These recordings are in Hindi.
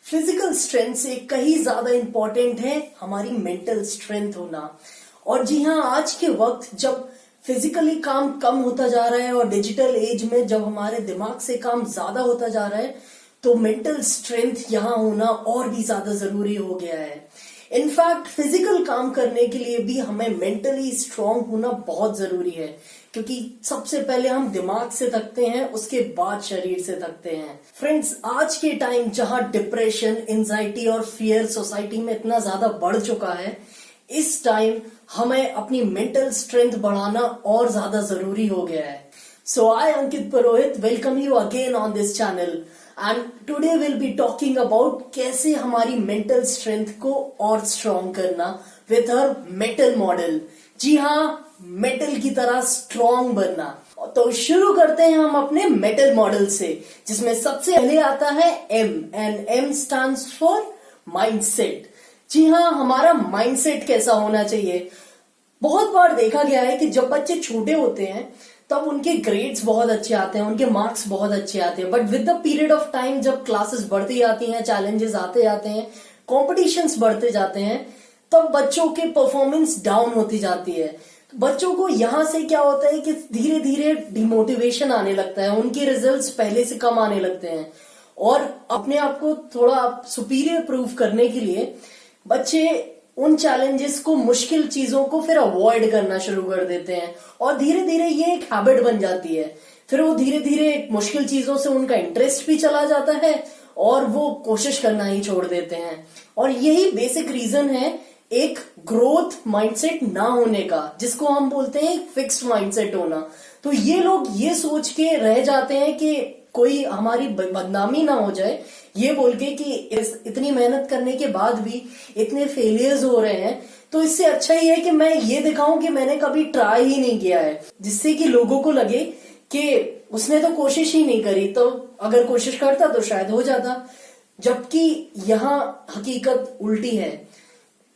फिजिकल स्ट्रेंथ से कहीं ज्यादा इंपॉर्टेंट है हमारी मेंटल स्ट्रेंथ होना। और जी हाँ, आज के वक्त जब फिजिकली काम कम होता जा रहा है और डिजिटल एज में जब हमारे दिमाग से काम ज्यादा होता जा रहा है, तो मेंटल स्ट्रेंथ यहाँ होना और भी ज्यादा जरूरी हो गया है। इनफैक्ट फिजिकल काम करने के लिए भी हमें मेंटली स्ट्रांग होना बहुत जरूरी है, क्योंकि सबसे पहले हम दिमाग से थकते हैं, उसके बाद शरीर से थकते हैं। फ्रेंड्स, आज के टाइम जहां डिप्रेशन, एंजाइटी और फियर सोसाइटी में इतना ज्यादा बढ़ चुका है, इस टाइम हमें अपनी मेंटल स्ट्रेंथ बढ़ाना और ज्यादा जरूरी हो गया है। So I Ankit Purohit welcome you again on this channel and today will be talking about कैसे हमारी मेंटल स्ट्रेंथ को और स्ट्रॉन्ग करना विथ हर मेटल मॉडल। जी हाँ, मेटल की तरह स्ट्रॉन्ग बनना। तो शुरू करते हैं हम अपने मेटल मॉडल से, जिसमें सबसे पहले आता है M, and M stands for mindset. जी हाँ, हमारा माइंडसेट कैसा होना चाहिए। बहुत बार देखा गया है कि जब बच्चे छोटे होते हैं तब उनके ग्रेड्स बहुत अच्छे आते हैं, उनके मार्क्स बहुत अच्छे आते हैं, but with the period of time जब क्लासेस बढ़ती जाती हैं, चैलेंजेस आते जाते हैं, कॉम्पिटिशन्स बढ़ते जाते हैं, तब बच्चों के परफॉर्मेंस डाउन होती जाती है। बच्चों को यहां से क्या होता है कि धीरे धीरे डिमोटिवेशन आने लगता है, उनके रिजल्ट्स पहले से कम आने लगते हैं, और अपने आप को थोड़ा सुपीरियर प्रूव करने के लिए बच्चे उन चैलेंजेस को, मुश्किल चीजों को फिर अवॉइड करना शुरू कर देते हैं, और धीरे धीरे ये एक हैबिट बन जाती है। फिर वो धीरे धीरे मुश्किल चीजों से उनका इंटरेस्ट भी चला जाता है और वो कोशिश करना ही छोड़ देते हैं। और यही बेसिक रीजन है एक ग्रोथ माइंडसेट ना होने का, जिसको हम बोलते हैं फिक्स्ड माइंडसेट होना। तो ये लोग ये सोच के रह जाते हैं कि कोई हमारी बदनामी ना हो जाए, ये बोल के कि इतनी मेहनत करने के बाद भी इतने फेलियर्स हो रहे हैं, तो इससे अच्छा ही है कि मैं ये दिखाऊं कि मैंने कभी ट्राई ही नहीं किया है, जिससे कि लोगों को लगे कि उसने तो कोशिश ही नहीं करी, तो अगर कोशिश करता तो शायद हो जाता। जबकि यहाँ हकीकत उल्टी है।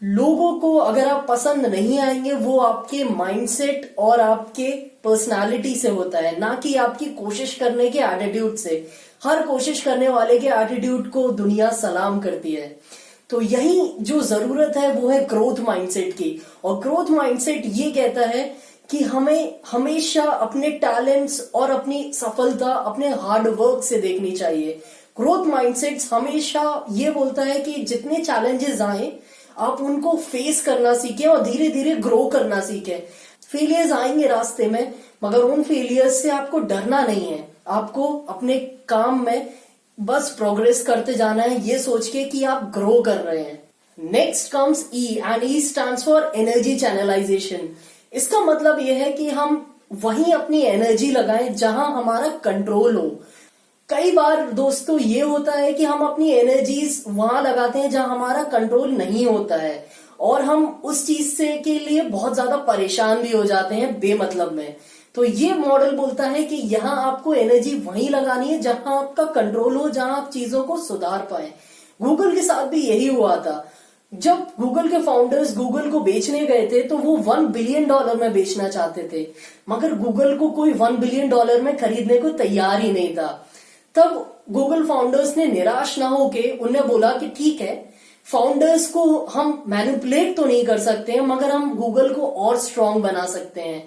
लोगों को अगर आप पसंद नहीं आएंगे, वो आपके माइंडसेट और आपके पर्सनालिटी से होता है, ना कि आपकी कोशिश करने के एटीट्यूड से। हर कोशिश करने वाले के एटीट्यूड को दुनिया सलाम करती है। तो यही जो जरूरत है वो है ग्रोथ माइंडसेट की। और ग्रोथ माइंडसेट ये कहता है कि हमें हमेशा अपने टैलेंट्स और अपनी सफलता अपने हार्ड वर्क से देखनी चाहिए। ग्रोथ माइंडसेट हमेशा ये बोलता है कि जितने चैलेंजेस आए आप उनको फेस करना सीखें और धीरे धीरे ग्रो करना सीखें। फेलियर्स आएंगे रास्ते में, मगर उन फेलियर्स से आपको डरना नहीं है। आपको अपने काम में बस प्रोग्रेस करते जाना है, ये सोच के कि आप ग्रो कर रहे हैं। Next comes E, and E stands for energy channelisation. इसका मतलब यह है कि हम वहीं अपनी एनर्जी लगाएं जहां हमारा कंट्रोल हो। कई बार दोस्तों ये होता है कि हम अपनी एनर्जीज वहां लगाते हैं जहां हमारा कंट्रोल नहीं होता है, और हम उस चीज से के लिए बहुत ज्यादा परेशान भी हो जाते हैं बेमतलब में। तो ये मॉडल बोलता है कि यहाँ आपको एनर्जी वहीं लगानी है जहां आपका कंट्रोल हो, जहां आप चीजों को सुधार पाए। गूगल के साथ भी यही हुआ था। जब गूगल के फाउंडर्स गूगल को बेचने गए थे तो वो $1 बिलियन में बेचना चाहते थे, मगर गूगल को कोई $1 बिलियन में खरीदने को तैयार ही नहीं था। तब गूगल फाउंडर्स ने निराश ना होके उन्हें बोला कि ठीक है, फाउंडर्स को हम मैनिपुलेट तो नहीं कर सकते हैं, मगर हम गूगल को और स्ट्रांग बना सकते हैं।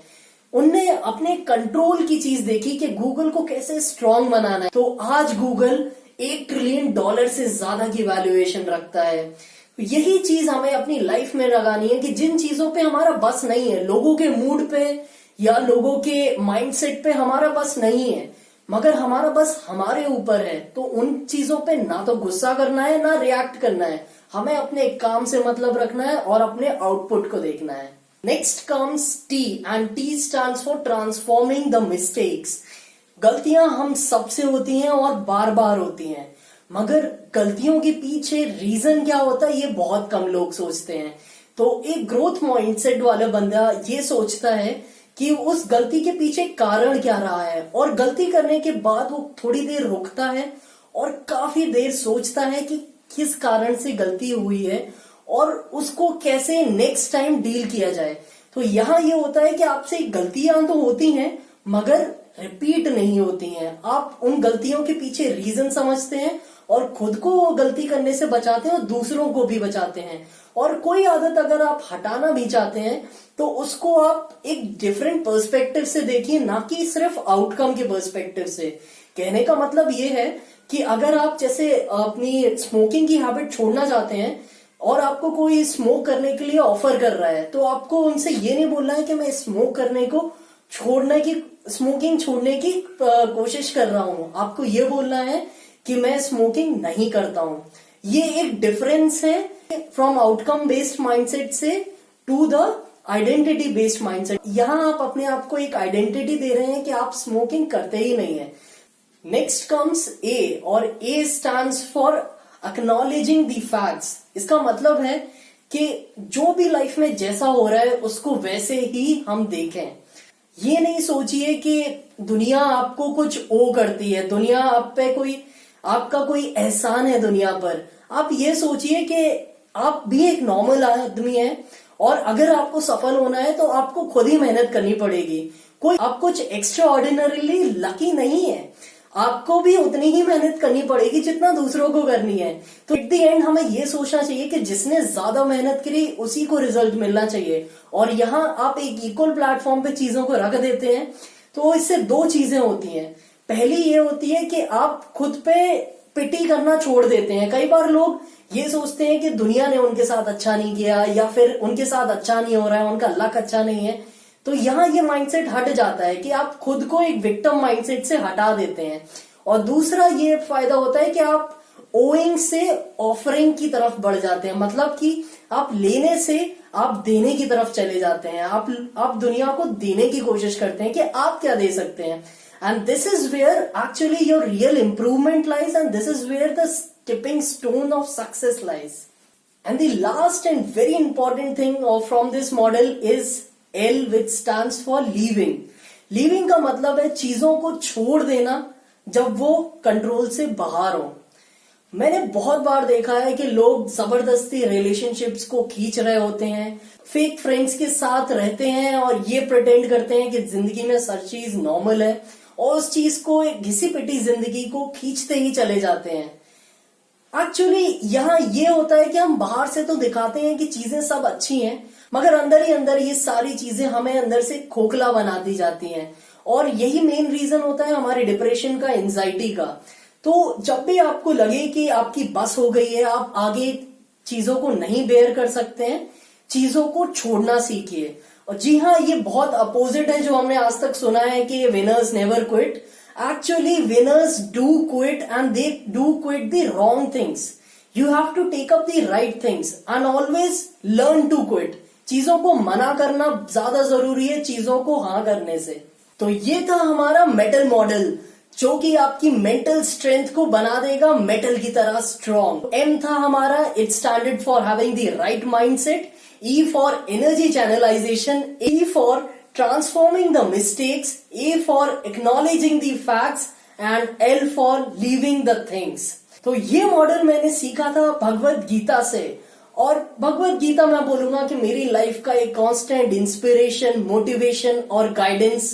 उनने अपने कंट्रोल की चीज देखी कि गूगल को कैसे स्ट्रांग बनाना है। तो आज गूगल $1 ट्रिलियन से ज्यादा की वैल्यूएशन रखता है। यही चीज हमें अपनी लाइफ में लगानी है कि जिन चीजों पे हमारा बस नहीं है, लोगों के मूड पे या लोगों के माइंडसेट पे हमारा बस नहीं है, मगर हमारा बस हमारे ऊपर है, तो उन चीजों पे ना तो गुस्सा करना है ना रिएक्ट करना है। हमें अपने काम से मतलब रखना है और अपने आउटपुट को देखना है। Next comes T, and T stands for transforming the mistakes. गलतियां हम सबसे होती हैं और बार बार होती हैं, मगर गलतियों के पीछे रीजन क्या होता है ये बहुत कम लोग सोचते हैं। तो एक ग्रोथ माइंडसेट वाला बंदा ये सोचता है कि उस गलती के पीछे कारण क्या रहा है, और गलती करने के बाद वो थोड़ी देर रुकता है और काफी देर सोचता है कि किस कारण से गलती हुई है और उसको कैसे नेक्स्ट टाइम डील किया जाए। तो यहाँ ये होता है कि आपसे गलतियां तो होती हैं, मगर रिपीट नहीं होती हैं। आप उन गलतियों के पीछे रीजन समझते हैं और खुद को गलती करने से बचाते हैं और दूसरों को भी बचाते हैं। और कोई आदत अगर आप हटाना भी चाहते हैं तो उसको आप एक डिफरेंट पर्सपेक्टिव से देखिए, ना कि सिर्फ आउटकम के पर्सपेक्टिव से। कहने का मतलब ये है कि अगर आप जैसे अपनी स्मोकिंग की हैबिट छोड़ना चाहते हैं और आपको कोई स्मोक करने के लिए ऑफर कर रहा है, तो आपको उनसे ये नहीं बोलना है कि मैं स्मोकिंग छोड़ने की कोशिश कर रहा हूं। आपको ये बोलना है कि मैं स्मोकिंग नहीं करता हूं। ये एक डिफरेंस है फ्रॉम आउटकम बेस्ड माइंडसेट से to the identity based mindset. यहां आप अपने आप को एक आइडेंटिटी दे रहे हैं कि आप स्मोकिंग करते ही नहीं है। नेक्स्ट कम्स ए, और ए stands for acknowledging the facts. इसका मतलब है कि जो भी लाइफ में जैसा हो रहा है उसको वैसे ही हम देखें। ये नहीं सोचिए कि दुनिया आपको कुछ ओ करती है, दुनिया आप पे आपका कोई एहसान है दुनिया पर। आप ये सोचिए कि आप भी एक नॉर्मल आदमी है और अगर आपको सफल होना है तो आपको खुद ही मेहनत करनी पड़ेगी। आप कुछ एक्स्ट्रा ऑर्डिनरीली लकी नहीं है, आपको भी उतनी ही मेहनत करनी पड़ेगी जितना दूसरों को करनी है। तो एट द एंड हमें ये सोचना चाहिए कि जिसने ज्यादा मेहनत करी उसी को रिजल्ट मिलना चाहिए। और यहाँ आप एक इक्वल प्लेटफॉर्म पे चीजों को रख देते हैं तो इससे दो चीजें होती हैं। पहली ये होती है कि आप खुद पे पिटी करना छोड़ देते हैं। कई बार लोग ये सोचते हैं कि दुनिया ने उनके साथ अच्छा नहीं किया या फिर उनके साथ अच्छा नहीं हो रहा है, उनका लक अच्छा नहीं है। तो यहाँ ये माइंडसेट हट जाता है कि आप खुद को एक विक्टिम माइंडसेट से हटा देते हैं। और दूसरा ये फायदा होता है कि आप ओइंग से ऑफरिंग की तरफ बढ़ जाते हैं। मतलब कि आप लेने से आप देने की तरफ चले जाते हैं। आप दुनिया को देने की कोशिश करते हैं कि आप क्या दे सकते हैं। And this is where actually your real improvement lies, and this is where the stepping stone of success lies. And the last and very important thing from this model is L, which stands for leaving. Leaving का मतलब है चीजों को छोड़ देना जब वो कंट्रोल से बाहर हो। मैंने बहुत बार देखा है कि लोग जबरदस्ती रिलेशनशिप्स को खींच रहे होते हैं, फेक फ्रेंड्स के साथ रहते हैं और ये प्रिटेंड करते हैं कि जिंदगी में हर चीज नॉर्मल है और उस चीज को एक घिसी पिटी जिंदगी को खींचते ही चले जाते हैं। एक्चुअली यहाँ ये होता है कि हम बाहर से तो दिखाते हैं कि चीजें सब अच्छी हैं, मगर अंदर ही अंदर ये सारी चीजें हमें अंदर से खोखला बना दी जाती हैं। और यही मेन रीजन होता है हमारे डिप्रेशन का, एंजाइटी का। तो जब भी आपको लगे कि आपकी बस हो गई है, आप आगे चीजों को नहीं बेयर कर सकते हैं, चीजों को छोड़ना सीखिए। और जी हाँ, ये बहुत अपोजिट है जो हमने आज तक सुना है कि winners never quit. Actually, winners do quit, and they do quit the wrong things. You have to take up the right things and always learn to quit. चीजों को मना करना ज्यादा जरूरी है चीजों को हाँ करने से। तो ये था हमारा मेटल मॉडल जो कि आपकी मेंटल स्ट्रेंथ को बना देगा मेटल की तरह स्ट्रॉन्ग। एम था हमारा, it standard for having the right mindset. E for energy channelisation. A for transforming the mistakes, A for acknowledging the facts, and L for leaving the things. तो ये मॉडल मैंने सीखा था भगवत गीता से, और भगवत गीता मैं बोलूंगा कि मेरी लाइफ का एक कांस्टेंट इंस्पिरेशन, मोटिवेशन और गाइडेंस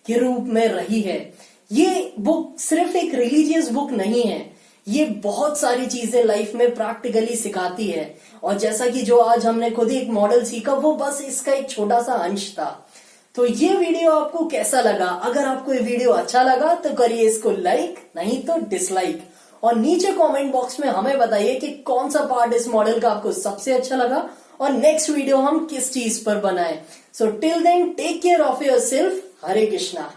के रूप में रही है। ये बुक सिर्फ एक रिलीजियस बुक नहीं है, ये बहुत सारी चीजें लाइफ में प्रैक्टिकली सिखाती है। और जैसा कि जो आज हमने खुद ही एक मॉडल सीखा, वो बस इसका एक छोटा सा अंश था। तो ये वीडियो आपको कैसा लगा? अगर आपको ये वीडियो अच्छा लगा तो करिए इसको लाइक, नहीं तो डिसलाइक। और नीचे कमेंट बॉक्स में हमें बताइए कि कौन सा पार्ट इस मॉडल का आपको सबसे अच्छा लगा और नेक्स्ट वीडियो हम किस चीज पर बनाएं। So till then take care of yourself. Hare Krishna.